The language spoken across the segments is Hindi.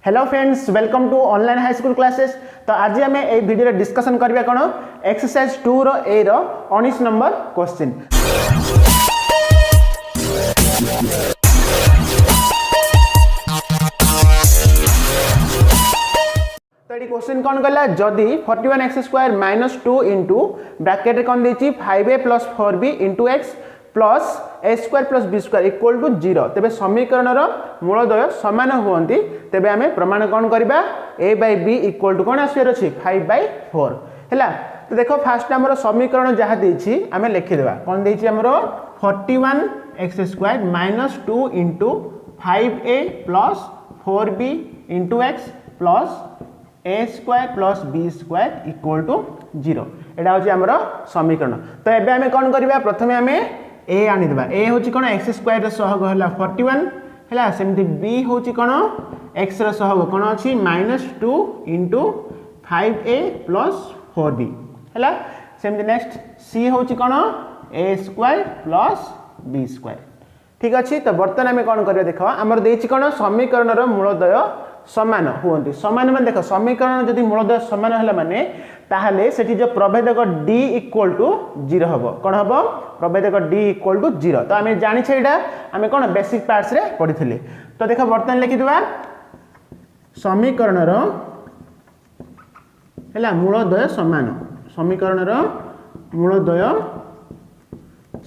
Hello friends, welcome to online high school classes. तो आज आम ए भिडियो डिस्कशन करबा कौन एक्सरसाइज 2 रो ए रो 19 नंबर क्वेश्चन। तो ये क्वेश्चन कौन कहला, जदि 41x² माइनस 2 इंटू ब्रैकेट कौन देछि 5a plus 4b into x plus a² plus b² equal to 0 तेबे समीकरण मूलद्वय समान हुअंती तेबे आमे प्रमाण कौन करबा a by b equal to कौन आसर अछि 5/4 हैला। तो देखो फास्ट हमर समीकरण जहाँ देछि आमे लिखि देबा कौन देछि हमर 41x² minus 2 into 5a plus 4b into x plus a² plus b² equal to 0 एटा होछि हमर समीकरण। तो एबे आमे कौन करबा प्रथमे आमे a आनी देबा a होछि कोन x² रे सहग होला 41 हैला, सेमति b होछि कोन x रे सहग कोन अछि -2 इंटू 5a प्लस 4b हैला, सेमति नेक्स्ट c होछि कोन a² प्लस b²। ठीक अछि। तो बर्तन आमे कोन करबा देखो हमर देछि कोन समीकरण रो मूलद्वय समान हुअंती। समान माने देखो समीकरण जदि मूलद्वय समान होला माने ताहले सेठी जो प्रभेदक d इक्वल टू 0 हबो। कोन हबो प्रभेदक d इक्वल टू 0। तो आमे जानि छै एटा आमे कोन बेसिक पार्ट्स रे पढिथिले। तो देखो बर्तन लिखि दिबा समीकरण रो हैला मूलद्वय समान, समीकरण रो मूलद्वय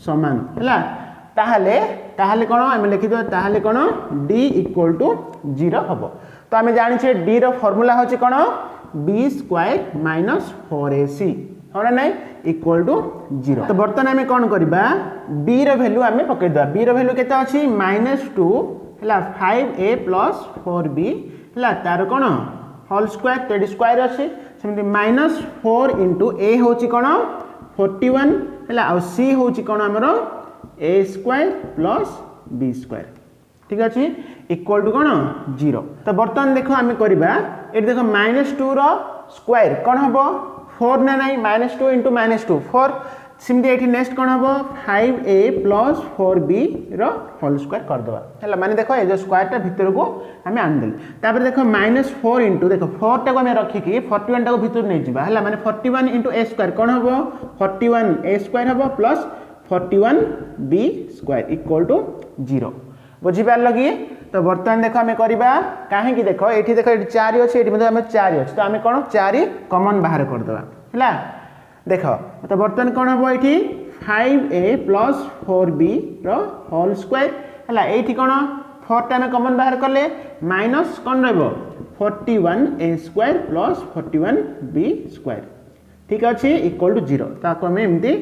समान हैला, ताहले कोन आमे लिखि दिबा ताहले कोन d इक्वल टू 0 हबो। तो आमे जानि छै d रो फार्मूला होछि कोन b² माइनस 4ac होना नहीं इक्वल टू 0। तो बर्तन आमे कोन करबा b रो वैल्यू आमे पकै दबा। b रो वैल्यू केता अछि -2 हैला 5a प्लस 4b हैला तार कोन होल स्क्वायर तेड स्क्वायर अछि सेमति -4 इंटू a होछि कोन 41 हैला आ c होछि कोन हमरो a² प्लस b²। ठीक अछि इक्वल टू कोन 0। तो बर्तन देखो आमे करबा ए देखो -2 रो स्क्वायर कोन हबो 4 ना नहीं -2 इंटू -2 4 सिमती एठी नेक्स्ट कोन हबो 5a प्लस 4b रो होल स्क्वायर कर दबा हैला, माने देखो ए जो स्क्वायर ता भीतर को हमें आन देल। तापर देखो -4 इंटू देखो 4 टा को हमें रखी कि 41 टा को भीतर नै जिबा हैला, माने 41 इंटू a² कोन हबो 41a² हबो प्लस 41b² इक्वल टू 0। बुझी पार लगी। तो बर्तमान देखो आमे करबा काहे कि देखो एठी देखो एठी 4 अछि एठी मतलब हमें 4 अछि तो आमे कोन 4 कॉमन बाहर कर दबा हैला। देखो तो बर्तमान कोन हबो एठी 5a प्लस 4b रो होल स्क्वायर हैला, एठी कोन 4 टा में कॉमन बाहर करले माइनस कोन रहबो 41a² प्लस 41b²। ठीक अछि इक्वल टू 0। ताको हमें एमती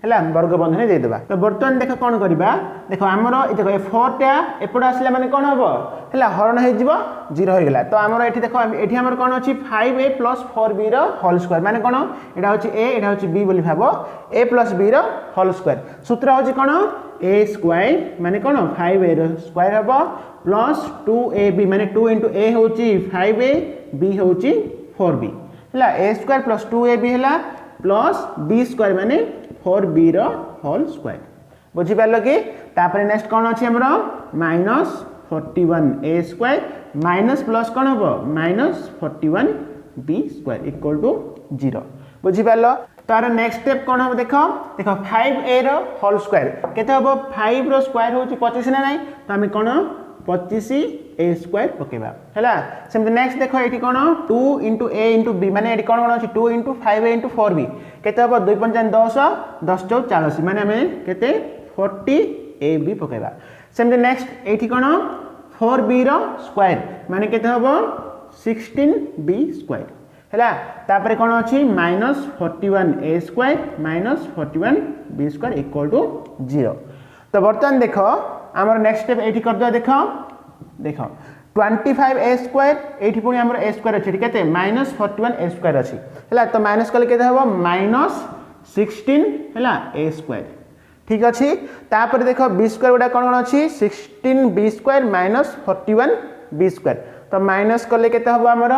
हैला वर्ग बंधन दे देबा। तो बर्तमान देखो कोन करबा देखो हमरो ए देखो 4 टा एपड आसले माने कोन हबो हैला हरण हे जिवो 0 हो गेला। तो हमरो एठी देखो एठी हमर कोन अछि 5a प्लस 4b रो होल स्क्वायर माने कोन एटा होछि a एटा होछि b बोली भाबो a प्लस b रो होल स्क्वायर। सूत्र होछि कोन a² माने कोन 5a रो स्क्वायर हबो प्लस 2ab माने 2 इंटू a होछि 5a b होछि 4b हैला a² प्लस 2ab हैला प्लस b² माने 4b रो होल स्क्वायर। बुझी पारलो कि तापर नेक्स्ट कोन अछि हमरो -41a² माइनस प्लस कोन हबो -41b² इक्वल टू 0। बुझी पारलो। तार नेक्स्ट स्टेप कोन हबो देखो 5a रो होल स्क्वायर केते हबो 5 रो स्क्वायर होछि 25 ना नहीं तो हम कोन 25a² पकेबा हैला। सेमते नेक्स्ट देखो एठी कोन 2 इंटू a इंटू b माने एठी कोन अछि 2 इंटू 5a इंटू 4b केते हबो 2 5 10 10 4 40 माने हमें केते 40ab पकेबा। सेमते नेक्स्ट एठी कोन 4b रो स्क्वायर माने केते हबो 16b² हैला। तापर कोन अछि -41a² minus 41b² equal to 0। तो बर्तमान देखो हमर नेक्स्ट स्टेप एठी कर दो देखो 25a² एठी पुनी हमर a² अछि केते -41a² अछि हैला। तो माइनस कले केते हबो -16 हैला a²। ठीक अछि। तापर देखो b² उडा कोन अछि 16b² माइनस 41b²। तो माइनस कले केते हबो हमर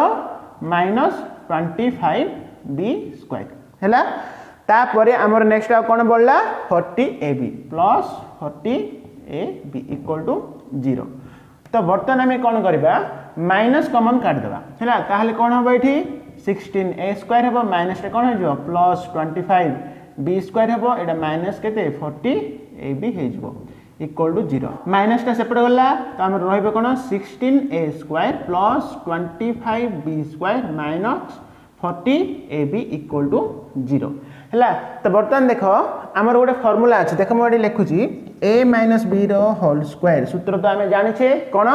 -25b² हैला। तापर हमर नेक्स्ट कोन बोलला 40ab plus 40ab equal to 0। तो बर्तमान आम कौन करवा माइनस कमन काटिदेवा है ताहले कौन हम ये 16a स्क्वायर हम माइनस कौन हो प्लस 25b स्क्वायर हम यहाँ माइनस के 40ab हो इक्वल टू 0 माइनस टा सेपटे गला तो आम रही कौन 16a square plus 25b square minus 40ab equal to 0 है। तो बर्तमान देख आमर गोटे फर्मूला अच्छे देख मुझे लिखुची a minus b whole square सूत्र तो आम जाने कौन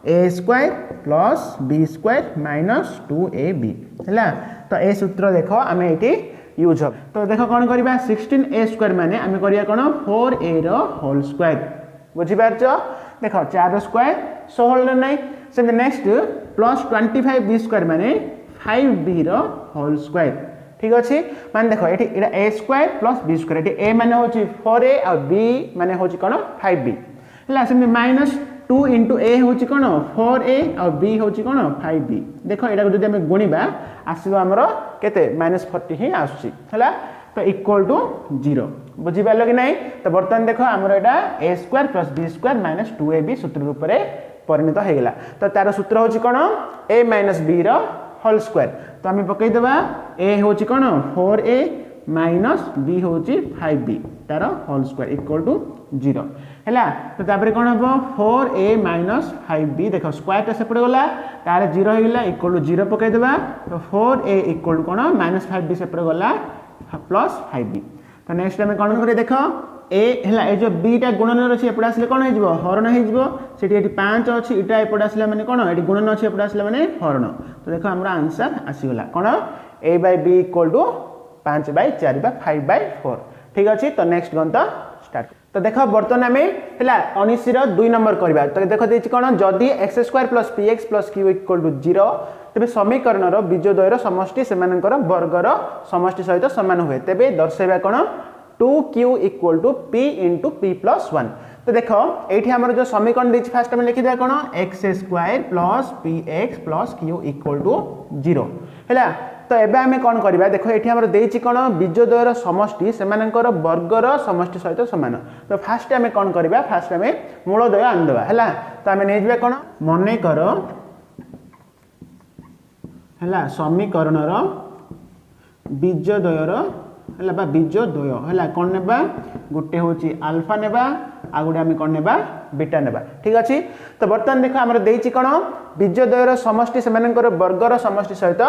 a square plus b square minus 2ab है। तो ए सूत्र देख आम ये यूज हम तो देख कौन करवा 16a स्क्वायर माने आम करिया कौन 4a होल स्क्वायर बुझीपार देख 4 स्क्वायर 16 नहीं से नेक्स्ट प्लस 25b स्क्वायर माने 5b होल स्क्वायर ठीक अच्छे मान देख ये a square plus b square ये a माने होची 4a और b माने होची कौन 5b है से माइनस 2 इंटू a होची कौन 4a और b होची कौन 5b देख यहाँ जब आम गुणा आसो आमर केते माइनस 40 ही आसूसी है तो इक्वल टू 0 बुझीपार कि नहीं। तो बर्तमान देख आमर यहाँ a square plus b square minus 2ab सूत्र रूप में परिणत होगा तो तार सूत्र होची कौन a minus b whole square तो आम पकईदेवा a हूँ कौन 4a माइनस b हूँ 5b तार होल स्क्वायर इक्वल टू 0 है। तो तापर कौन हम 4a माइनस 5b देख स्क्वायर सेपटे गला तार 0 होगा इक्वल टू 0 पकईदेवा तो 4a इक्वल टू कौन माइनस 5b सेपटे गला प्लस 5b तो नेक्स्ट आम कौन करें देख ए है जो बीटा गुणन अच्छी एपटे आसले कौन हो हरण होटी 5 अच्छी इटा एपटे आसला मैंने कौन ये गुणन अच्छी एपटे आसला मैंने हरण तो देख आम आंसर आसीगला कौन a by b equal to 5 by 4 बा 5 बाय 4 ठीक अच्छे। तो नेक्स्ट गंत स्टार्ट तो देख बर्तमान आम है 19 2 नंबर करवा तो देख देखिए कौन जदि x square plus p x plus q equal to 0 तेज समीकरण बीजद्वयर समष्टि से वर्गर समष्टि सहित सामान हुए तेज दर्शाइबा कौन 2q equal to p into p plus 1 तो देख ये आम जो समीकरण दी फास्ट आम लिखिदा कौन x square plus p x plus q equal to 0 है। तो एबे आम कौन करवा देख ये आम देती कौन बीजद्वयर समष्टि से वर्गर समष्टि सहित सामान तो फास्ट आम कौन करवा फास्ट आम मूलद्वय आनीदेवा है। तो आम नहीं कौन मनकर है समीकरण बीजद्वयर है बीजद्वय है कौन नेबा गोटे हूँ आल्फा नेबा आ गोटे आम कौन नेबा बीटा नेबा ठीक अच्छे। तो बर्तमान देख आमर देती कौन बीजद्वयर समष्टि से वर्गर समष्टि सहित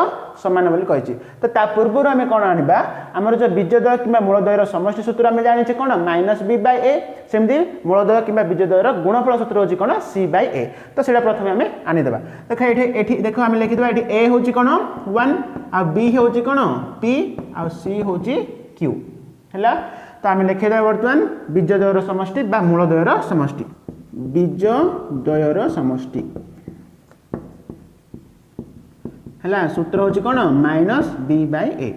सामान बोली कही तो ता पूर्व आम कौन आनिबा आमर जो बीजद्वय कि मूलद्वयर समष्टि सूत्र आम जाने कौन माइनस बी बाय ए सेमती मूलद्वय कि बीजद्वयर गुणफल सूत्र होची कौन सी बाय ए तो सेटा प्रथम आम आनीदेवा देख ये देख आम लिखिदेवा ये ए हूँ कौन 1 आ बी हूँ कौन p आ सी हूँ q है। तो आम लिखिदेवा बर्तमान बीजद्वयर समष्टि बा मूलद्वयर समष्टि बीजद्वयर समष्टि है सूत्र हूँ कौन माइनस b बाय ए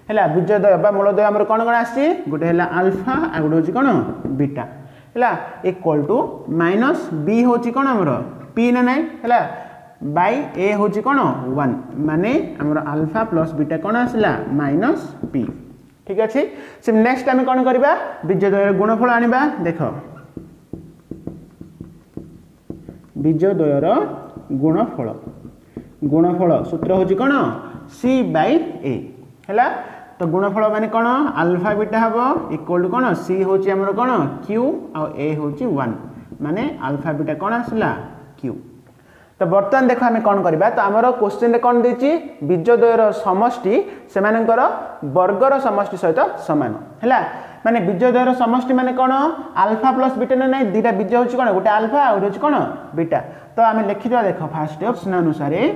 है बीजद्वय बा मूलद्वय आमर कौन कौन आसी गोटे है आल्फा आ गोटे हूँ कौन बीटा है इक्वल टू माइनस b हूँ कौन आमर p ना नाई है बाय ए हूँ कौन 1 माने आमर आल्फा प्लस बीटा कौन आसला माइनस p ठीक अच्छे। से नेक्स्ट आम कौन करवा बीजद्वयर गुणफल आनिबा देख बीजद्वयर गुणफल सूत्र हूँ कौन c बाय ए है। तो गुणफल माने कौन आल्फा बीटा हम इक्वल टू कौन c हूँ आमर कौन q आ a हूँ 1 माने आल्फा बीटा कौन आसला q। तो बर्तमान देख आम कौन करवा तो आमर क्वेश्चन कौन देती बीजद्वयर समष्टि से वर्गर समष्टि सहित सामान है माने बीजद्वयर समष्टि माने कौन आल्फा प्लस बीटा ना नहीं दुटा बीज हूँ कौन गोटे आल्फा आ गोटे कौन बीटा तो आम लिखिदेवा देख फास्ट ऑप्शन अनुसार है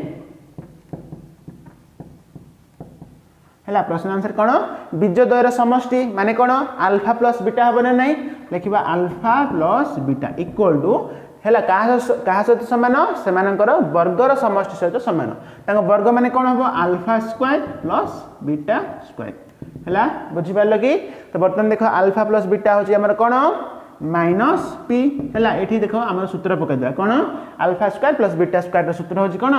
प्रश्न आंसर कौन बीजद्वयर समष्टि माने कौन आल्फा प्लस बीटा हम ना नहीं लिखा alpha plus beta equal to है क्या सहित सामान से वर्गर समष्टि सहित सामान वर्ग माने कौन हम alpha square plus beta square है बुझीपार कि। तो बर्तमान देख आल्फा प्लस बीटा हूँ आम कौन माइनस पी है ये देख आम सूत्र पकईदे कौन alpha square plus beta square सूत्र हूँ कौन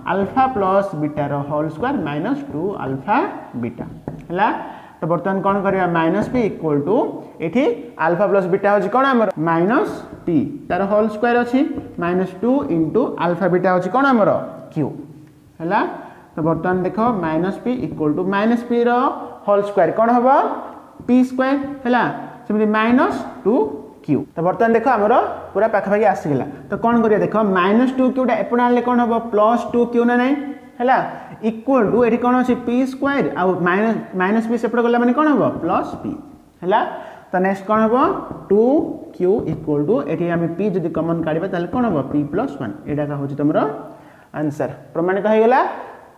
आल्फा प्लस बीटार whole square minus 2 alpha beta है तो बर्तमान कौन करवा माइनस पी इक्वल टू ये अल्फा प्लस बीटा हूँ कौन आमर माइनस पी तार होल स्क्वायर अच्छी -2 इंटू अल्फा बीटा हूँ कौन आमर क्यू है। तो बर्तमान देख minus P equal to minus p whole square कौन हम पी स्क्वायर है सेमती -2 क्यू। तो बर्तमान देख आमर पूरा पाखापाखि आसीगला। तो कौन करिया देख -2 क्यूटा एपटे आने कौन हम +2 क्यू ना नहीं है इक्वल टू ये कौन अच्छे पी स्क्वायर आउ माइनस पी सेपटे गला माने कौन हम प्लस पी है। तो नेक्स्ट कौन हम 2 क्यू इक्वल टू ये आम पी जब कमन काढ़ा ताले कौन हम p+1 यहाँ हूँ तुम आंसर प्रमाणित हो गला।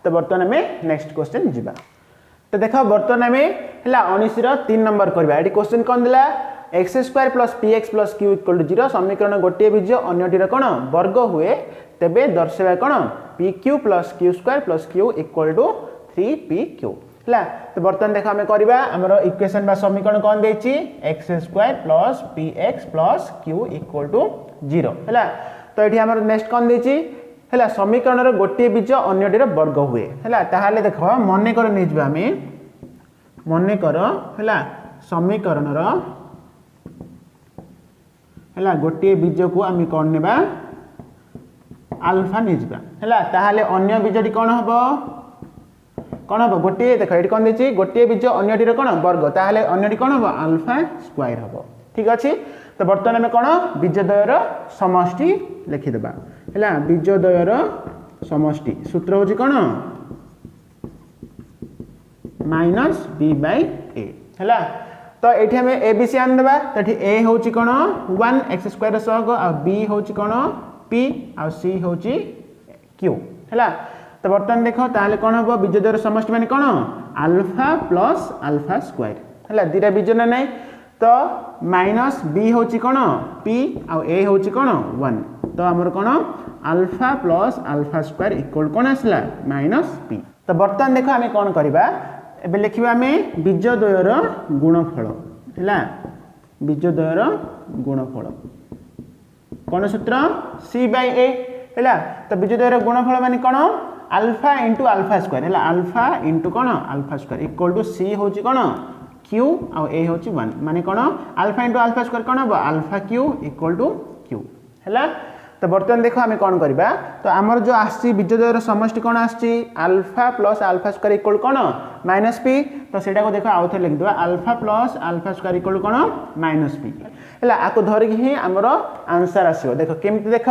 तो बर्तमान आम नेक्स्ट क्वेश्चन जीवा। तो देख बर्तमान आम है 19 3 नंबर करवा ये क्वेश्चन कौन दिला x² + px + q = 0 समीकरण गोटे बीज अन्यटीर कौन वर्ग हुए तेबे दर्शावा कौन pq + q² + q = 3pq है। तो बर्तमान देख आम करवा आमर इक्वेशन बा समीकरण कौन देछि x² + px + q = 0 है। तो ये आमर नेक्स्ट कौन देछि है समीकरण गोटे बीज अन्यटीर वर्ग हुए है। ताहले देख मन कर नहीं आम मन कर है समीकरण है गोटे बीज को आम कौन नेबा अल्फा नहीं है। ताहले अन्य बीजटी कौन हम गोटे देख ये कौन देछि गोटे बीज अन्यटीर कौन वर्ग ताहले अन्यटी कौन हम अल्फा स्क्वायर हम ठीक अच्छे। तो बर्तमान आम कौन बीजद्वयर समष्टि लिखिदेबा है बीजद्वयर समष्टि सूत्र हूँ कौन -b/a है। तो ये आम ए बी सी आनदेबा तो ये ए हूँ कौन 1x² सहग आ बी हूँ कौन p आ सी हूँ q है। तो बर्तमान देख ताले कौन हम बीजद्वयर समष्टि माने कौन अल्फा प्लस अल्फा स्क्वायर है दीटा बीज ना नहीं। तो -b हूँ कौन p आ a हूँ कौन 1 तो आमर कौन alpha plus alpha square equal कौन आसला -p। तो बर्तमान देख आम कौन करवा एबे लिखिबा आम बीजद्वयर गुणफल है बीजद्वयर गुणफल कौन सूत्र c/a है। तो बीजद्वयर गुणफल माने कौन अल्फा इंटू अल्फा स्क्वायर है अल्फा इंटू कौन alpha square equal to c हूँ कौन q आ a हूँ 1 माने कौन अल्फा इंटू अल्फा स्क्वायर कौन हम alpha q equal to q है। तो बर्तमान देख आम कौन करवा तो आमर जो आसी बीजद्वयर समष्टि कौन आसी alpha plus alpha square equal कौन -p। तो सेटा को देख आउ थे लिखिदेवा alpha plus alpha square equal कौन -p है आपको धरिकी ही आमर आंसर आसो देख केमती देख।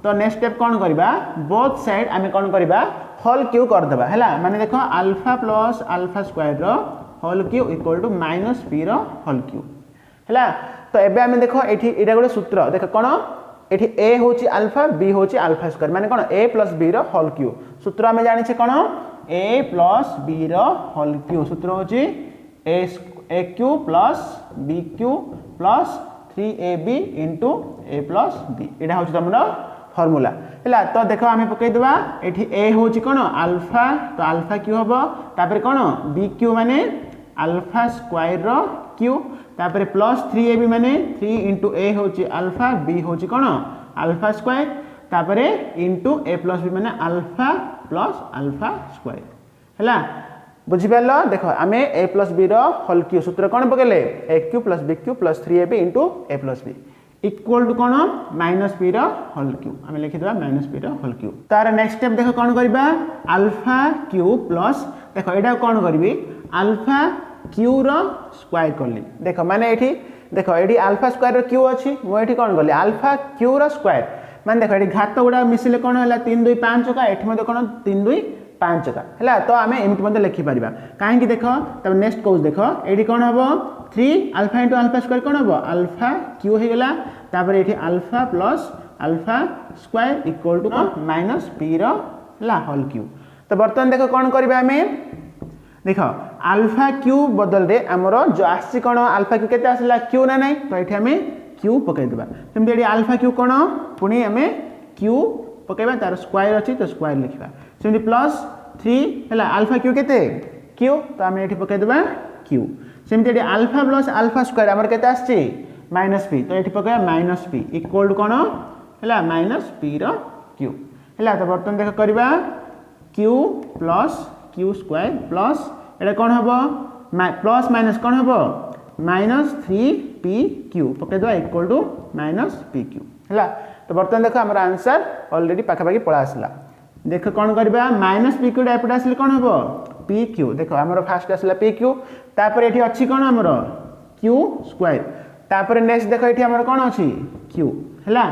तो नेक्स्ट स्टेप कौन करवा बोथ साइड आम कौन करवा होल क्यू करदेबा है माने देख alpha plus alpha square whole cube equal to -p whole cube है। तो एबे आम देख ये गोटे सूत्र देख कौन ये a हूँ अल्फा b हूँ अल्फा स्क्वायर माने कौन a + b होल क्यू सूत्र आम जाने कौन a + b होल क्यू सूत्र हूँ aq + bq + 3ab × a + b यहाँ हूँ तुम फर्मूला है। तो देख आम पकईदेवा ये a हूँ कौन अल्फा तो अल्फा क्यू हम तापर कौन bq माने अल्फा स्क्वायर क्यू तापर +3ab माने 3 × a हूँ अल्फा b हूँ कौन अल्फा स्क्वायर तापर इंटू a + b माने अल्फा प्लस अल्फा स्क्वायर है बुझिपार। देख आम a + b होल क्यू सूत्र कौन पकेले aq + bq + 3ab × a + b equal to कौन -p होल क्यू आम लिखिदेवा -p होल क्यू। तार नेक्स्ट स्टेप देख कौन करवा अल्फा क्यू प्लस देख यहाँ कौन करी अल्फा क्यू स्क्वायर कली देख माने ये देख ये अल्फा स्क्वायर क्यू अच्छी मुझे कौन कली अल्फा क्यू स्क्वायर माने देख ये घात गुड़ा मिसिले कौन है 3 2 5 का ये कौन 3 2 5 का है। तो आम एमती लिखिपर कहीं देख तब नेक्स्ट कौन देख ये कौन हम 3 अल्फा इंटू अल्फा स्क्वायर कौन हम अल्फा क्यू हो गला तापर ये alpha plus alpha square equal to -p whole cube. तो बर्तमान देख कौन करवा आम देख अल्फा क्यू बदल रे आमर जो आसी कौन अल्फा क्यू केते आसला क्यू ना नहीं तो ये आम क्यू पकईदेवा सेमती ये अल्फा क्यू कौन पुणी आम क्यू पकईबा तार स्क्वायर अच्छी तो स्क्वायर लिखा सेमती +3 है अल्फा क्यू केते क्यू तो आम ये पकईदेवा क्यू सेमती ये अल्फा प्लस अल्फा स्क्वायर आमर केते आसची -p तो ये पकईबा -p इक्वल टू कौन है -p क्यू है। तो बर्तमान देख करवा q + q² प्लस ये कौन हम प्लस माइनस कौन हम -3pq पकईद इक्वल टू -pq है। तो बर्तमान देख आम आंसर ऑलरेडी पाखापाखि पड़ा आसला। देख कौन करवा -pq एपटे आसिले कौन हम pq देख आम फास्ट आसला pq तापर ये अच्छी कौन आमर q स्क्वायर तापर नेक्स्ट देख ये आमर कौन अच्छी q है।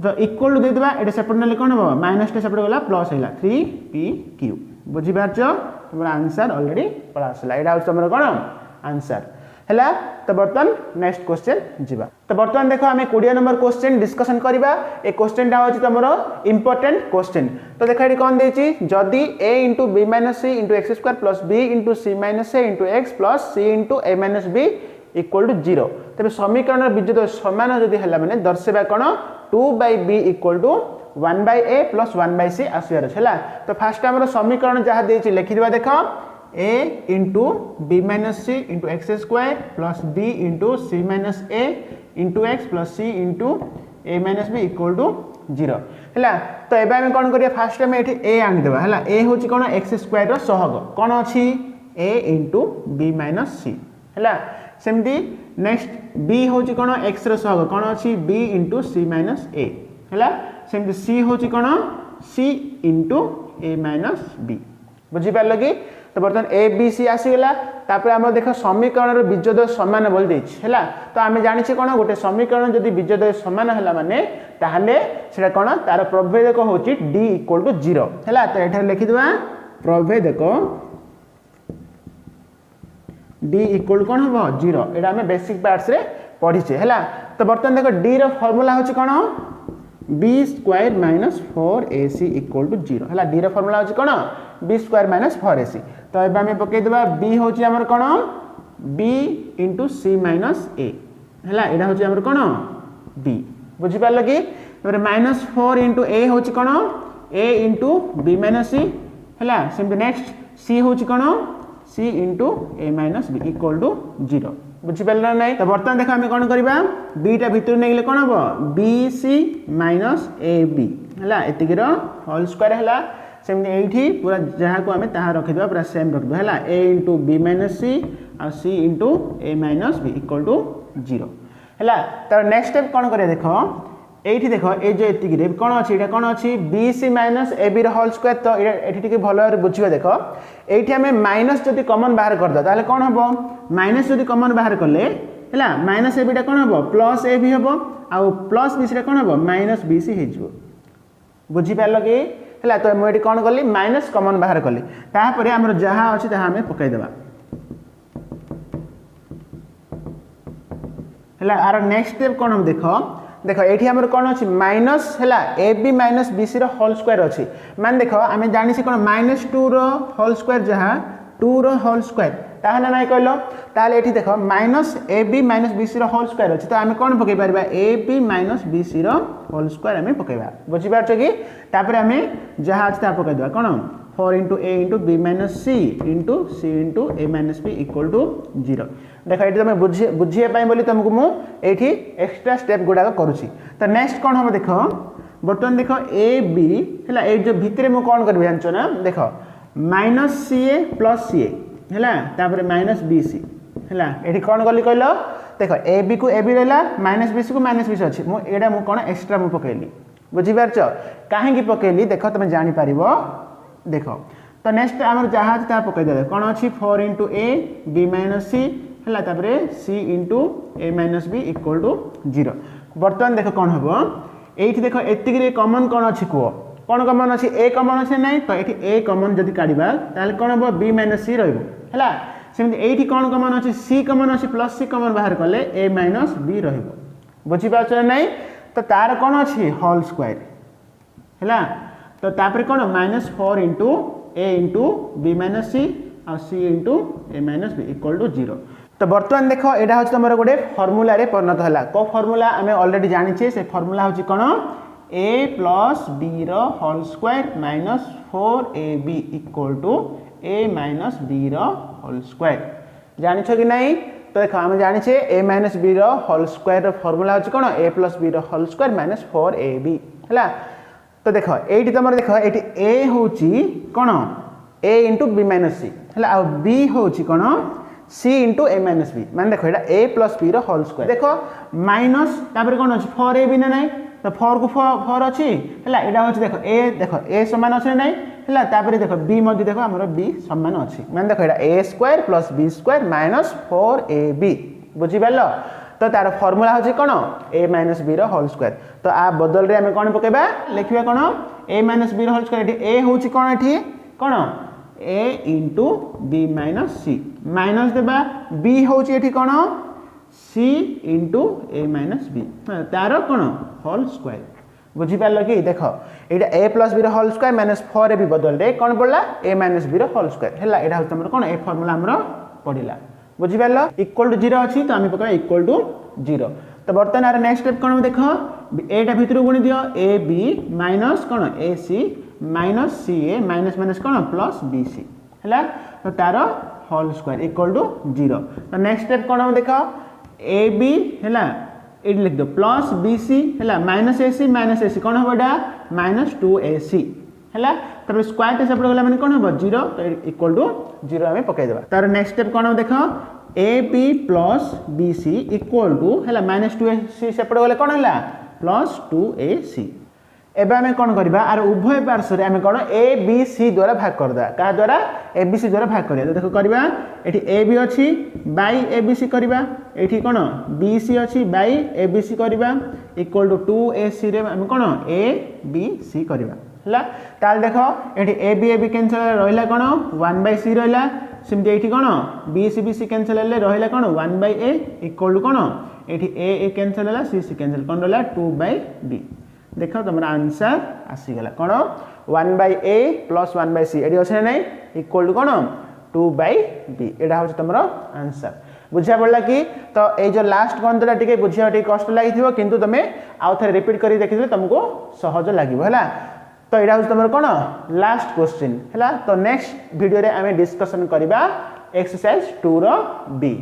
तो इक्वल टू देदेबा ये सेपटे ना कौन हम माइनस सेपटे गला प्लस है 3pq बुझीपार तुम आंसर ऑलरेडी पड़ा आसला। यहाँ हूँ तुम कौन आंसर है। तो बर्तमान नेक्स्ट क्वेश्चन जीवा। तो बर्तमान देखो आम 20 नंबर क्वेश्चन डिस्कशन करवा। ए क्वेश्चन हूँ तुम इंपोर्टेंट क्वेश्चन। तो देख ये कौन देती जदि a into B minus c into x square plus b into c minus a into x plus c into A minus B equal to 0 तेज समीकरण बीजोद सामान जदि है मैंने दर्शा कौन 2/b equal to 1/a plus 1/c आसबार है। तो फास्ट आम समीकरण जहाँ देती लिखिदेवा देख a into B minus c into x square plus b into c minus a into x plus c into A minus B equal to 0 है। तो ये आम कौन करिया फास्ट आम ये a आनीदेवा है। a हूँ कौन एक्स स्क्वायर सहग कौन अच्छी a इंटू बी माइनस सी है। सेमती नेक्स्ट b हूँ कौन एक्स सहग कौन अच्छी b इंटू सी माइनस ए है। सेमती c हूँ कौन c इंटू ए माइनस बी बुझीपार कि। तो बर्तमान ए बी सी आसीगला तापर आम देख समीकरण बीजोदय सामान बोली है। तो आम जाने कौन गोटे समीकरण जदि बीजोदय सामान है माने ताहले सेटा कौन तार प्रभेदक हूँ डी इक्वल टू 0 है। तो ये लिखिदेवा प्रभेदक डी इक्वल कौन हम 0 ये आम बेसिक पार्ट्स रे पढ़ीचे है। तो बर्तमान देख डी फर्मूला हूँ कौन b square minus 4ac equal to 0 है। डी फर्मूला हूँ कौन b स्क्वायर माइनस 4ac। तो ये आम पकईदेवा b हूँ आमर कौन b इंटू सी माइनस ए है। यहाँ हूँ आमर कौन b बुझीपार कि। -4 इंटू ए हूँ कौन a इंटू बी माइनस सी है। सेमती नेक्स्ट c हूँ कौन c into A minus B equal to 0 बुझीपार ना नहीं। तो बर्तमान देख आम कौन करवा बीटा भितर नहीं कौन हम बी सी माइनस ए बी है एतिकर होल स्क्वायर है। सेमती ये पूरा जहाँ को आम ताहा रखीद पूरा सेम रखिद है a into B minus c आ c into A minus B equal to 0 है। तो नेक्स्ट स्टेप कौन करिया देख ये देख ये जो ये कौन अच्छी ये कौन अच्छी बी सी माइनस ए बी होल स्क्वायर। तो ये भल बुझे देख ये आम माइनस जब कमन बाहर करदे ताहले कौन हम माइनस जब कमन बाहर कले है माइनस ए बीटा कौन हम प्लस ए बी हम आउ प्लस बी सी कौन हम माइनस बी सी हो बुझीपार कि है। तो मुझे कौन कली माइनस कमन बाहर कली तापर आम जहाँ अच्छी आम पकईदेवा है। आर नेक्स्ट स्टेप कौन हम देख ये आमर कौन अच्छी माइनस है a B minus B C whole square अच्छी मान देख आम जानी कौन -2 होल स्क्वायर जहाँ 2 होल स्क्वायर ताहले ना कहल ताहले ये देख minus A B minus B C whole square अच्छी। तो आम कौन पकई पार A B minus B C whole square आम पकईवा बुझीपार कि। तापर आम जहाँ अच्छी ता पकईदेवा कौन 4 into a into B minus c into A minus B equal to 0 देख ये तुम बुझे बोली तुमको मुझे एक्सट्रा स्टेप गुड़ाक करुँची। तो नेक्स्ट कौन हम देख बर्तमान देख ए बी है ये जो भितर मुझे कौन करी जानच ना देख माइनस सी ए प्लस सी है माइनस बी सी है। ये कौन कली कहल देख ए बी को ए बी रहा माइनस बी सी को माइनस बी सी अच्छी मुझे कौन एक्सट्रा मुझे पकईली बुझीपार कहीं पकईली देख तुम जापर देख। तो नेक्स्ट आम जहाँ अच्छी पकईदे कौन अच्छी 4 इंटू ए बी माइनस सी है C into A minus B equal to 0 बर्तमान देख कौन हम ये देख ये कमन कौन अच्छी कह कौन कमन अच्छी ए कमन अच्छे ना। तो ये ए कमन जब काढ़ा ताल कौन हम बी माइनस सी रहा सेमती ये कौन कमन अच्छी सी कमन अच्छी प्लस सी कमन बाहर कले ए माइनस बी रुझीपार ना। तो तार कौन अच्छी होल स्क्वायर है। तो तापर कौन -4 into a into B minus c आ c into A minus B equal to 0। तो बर्तमान देख यहाँ हूँ तुम गोटे फर्मूला परिणत है को फर्मूला आम अलरेडी जानी से फर्मूला हूँ कौन a plus B whole square minus 4ab equal to a minus B whole square जानी कि नहीं। तो देख आम जानी a minus B whole square formula हूँ कौन a plus B whole square minus 4ab है। तो देख ये तुम देख ये a हूँ कौन a इंटू बी माइनस सी है आ बी हूँ कौन सी इंटू ए माइनस बी मान देखो ये A plus B whole square देख माइनस तापर कौन अच्छे 4a बी ना ना तो 4 को 4 अच्छी है यहाँ हूँ देख ए सामान अच्छे ना है तापर देख बी मध्य देख आम बी सामान अच्छी मैंने देख यहाँ A square plus B square minus 4ab बुझीपार तो तार फर्मूला हूँ कौन A minus B whole square तो आ बदल रे आम कौन पकेबा लिखा कौन A minus B whole square A हूँ कौन ये कौन A into B minus C minus देबा बी हूँ ये कौन सी इंटू ए माइनस बी तार कौन होल स्क्वायर बुझीपार कि देख ये A plus B whole square minus 4ab बदल रे कौन पड़ा ए माइनस बी रोल स्क्वायर है यहाँ हूँ तुम कौन ए फर्मूला आमर पड़ा बुझीपार इक्वल टू 0 अच्छी तो आम पकड़ा इक्वल टू 0 तो बर्तमान यार नेक्स्ट स्टेप कौन देख एटा भितर गुणी दियो ए बी माइनस कौन ए सी माइनस सी ए माइनस माइनस कौन प्लस बी सी है तो तार होल स्क्वायर इक्वल टू 0 तो नेक्स्ट स्टेप कौन देख ए बी है ये लिख दो प्लस बी सी है माइनस ए सी कौन हम यहाँ माइनस 2ac है तब स्क्वायर टे सेपट गला मैंने कौन हम 0 तो इक्वल टू 0 आम पकईदेवा तार नेक्स्ट स्टेप कौन देख A B plus B C equal to है माइनस 2ac सेपट गले कौन है प्लस 2ac एबे आम कौन करवा आर उभय पार्श्व आम कौन ए बी सी द्वारा भाग करदे क्या द्वारा ए बी सी द्वारा भाग करिया तो देखो करवा ये ए बी अच्छी बाई ए बी सी करवा ये कौन बी सी अच्छी बाई ए बी सी करवा इक्वल टू 2ac आम कौन ए बी सी करवा है देख ये ए बी कैनसल रहा कौन 1/c रहा सेमती ये कौन बी सी कैनसल रहा कौन 1/a इक्वल टू कौन ये ए कैनसल है सी कैनसल कौन रहा 2/b देख तुम आंसर आसीगला कौन 1/a प्लस 1/c ये अच्छे ना इक्वल टू कौन 2/b यहाँ हूँ तुम आंसर बुझा पड़ा कि तो ये जो लास्ट गणितटा टी बुझा कष्ट लगी किंतु तुम आउ थे रिपीट कर देखिए तुमको सहज लगे है तो यहाँ हूँ तुम कौन लास्ट क्वेश्चन है तो नेक्स्ट वीडियो रे आम डिस्कसन करवा एक्सरसाइज 2 रो बी।